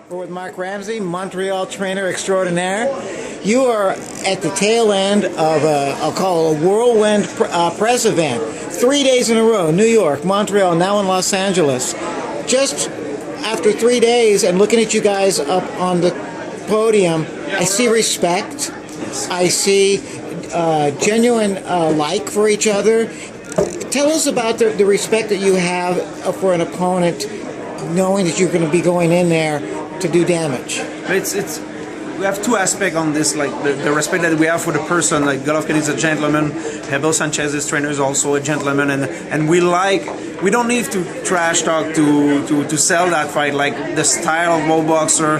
We're with Marc Ramsay, Montreal trainer extraordinaire. You are at the tail end of I'll call it a whirlwind press event. 3 days in a row, New York, Montreal, now in Los Angeles. Just after 3 days and looking at you guys up on the podium, I see respect. I see genuine like for each other. Tell us about the respect that you have for an opponent, knowing that you're going to be going in there to do damage. We have two aspects on this, like the respect that we have for the person. Like Golovkin is a gentleman, Abel Sanchez's trainer is also a gentleman, and we don't need to trash talk to sell that fight. Like the style of world boxer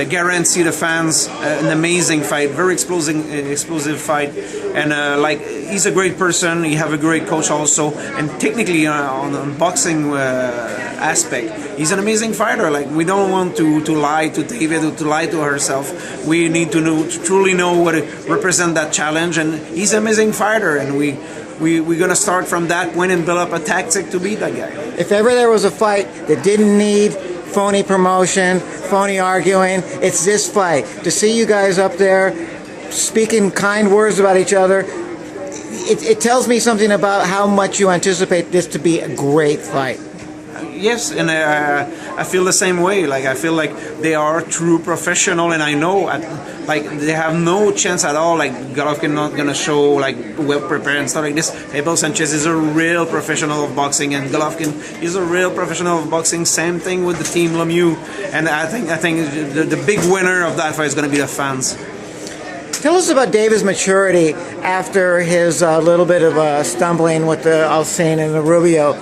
guarantee the fans an amazing fight, very explosive fight, and like he's a great person. He have a great coach also, and technically on boxing aspect, he's an amazing fighter. Like we don't want to lie to David or to lie to herself. We need to truly know what it represent that challenge, and he's an amazing fighter, and we're gonna start from that point and build up a tactic to beat that guy. If ever there was a fight that didn't need phony promotion, phony arguing, it's this fight. To see you guys up there speaking kind words about each other, it tells me something about how much you anticipate this to be a great fight. Yes, and I feel the same way. Like I feel like they are true professional, and I know like they have no chance at all. Like Golovkin not gonna show like well prepared and stuff like this. Abel Sanchez is a real professional of boxing, and Golovkin is a real professional of boxing. Same thing with the team Lemieux, and I think the big winner of that fight is gonna be the fans. Tell us about David's maturity after his little bit of stumbling with the Alcine and the Rubio.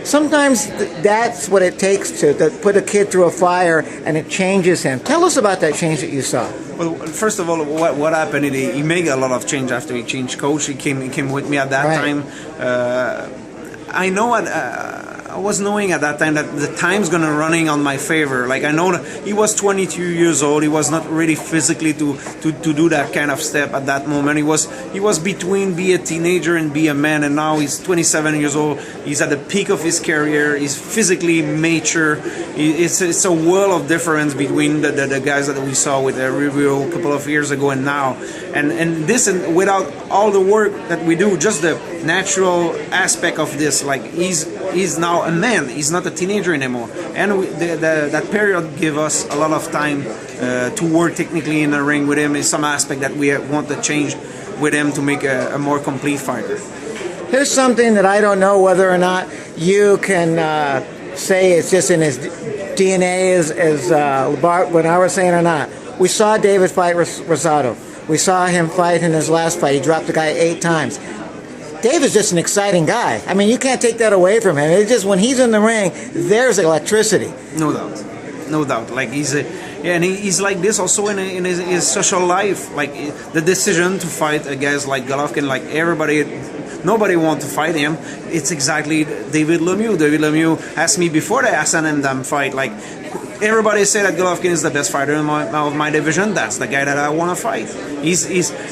Sometimes that's what it takes to put a kid through a fire, and it changes him. Tell us about that change that you saw. Well, first of all, what happened? He made a lot of change after he changed coach. He came with me at that time. I know I was knowing at that time that the time's gonna running on my favor. Like I know that he was 22 years old. He was not ready physically to do that kind of step at that moment. He was between be a teenager and be a man, and now he's 27 years old. He's at the peak of his career. He's physically mature. It's a world of difference between the guys that we saw with Rubio a couple of years ago and now. And this, and without all the work that we do, just the natural aspect of this, like he's now a man. He's not a teenager anymore, and that period gave us a lot of time to work technically in the ring with him. Is some aspect that we want to change with him to make a more complete fighter. Here's something that I don't know whether or not you can say it's just in his DNA as Bart, when I was saying or not. We saw David fight Rosado. We saw him fight in his last fight. He dropped the guy 8 times. David's just an exciting guy. I mean, you can't take that away from him. It's just when he's in the ring, there's electricity. No doubt, no doubt. Like and he's like this also in his social life. Like the decision to fight a guy like Golovkin, like nobody want to fight him. It's exactly David Lemieux. David Lemieux asked me before the SNM fight, like, everybody say that Golovkin is the best fighter of my division. That's the guy that I want to fight.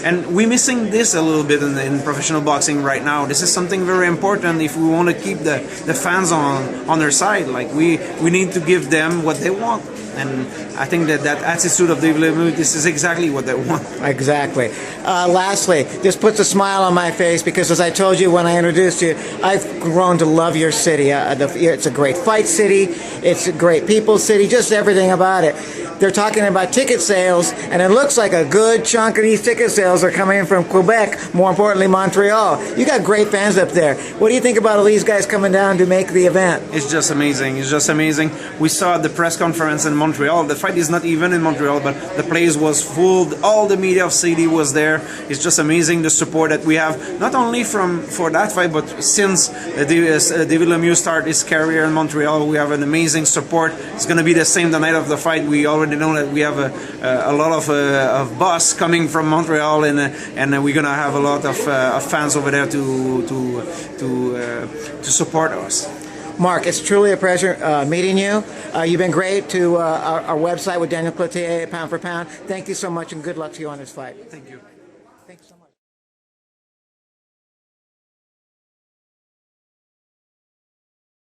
And we're missing this a little bit in professional boxing right now. This is something very important if we want to keep the fans on their side. Like we need to give them what they want. And I think that attitude of David Lemieux, this is exactly what they want. Exactly. Lastly, this puts a smile on my face because, as I told you when I introduced you, I've grown to love your city. It's a great fight city. It's a great people city. Just everything about it. They're talking about ticket sales, and it looks like a good chunk of these ticket sales are coming in from Quebec, more importantly Montreal. You got great fans up there. What do you think about all these guys coming down to make the event? It's just amazing. It's just amazing. We saw the press conference in Montreal. The fight is not even in Montreal, but the place was full. All the media of city was there. It's just amazing the support that we have, not only for that fight, but since David Lemieux started his career in Montreal, we have an amazing support. It's going to be the same the night of the fight. We already know that we have a lot of bus coming from Montreal, and we're gonna have a lot of fans over there to support us. Marc, it's truly a pleasure meeting you. You've been great to our website with Daniel Cloutier, Pound for Pound. Thank you so much, and good luck to you on this fight. Thank you. Thanks so much.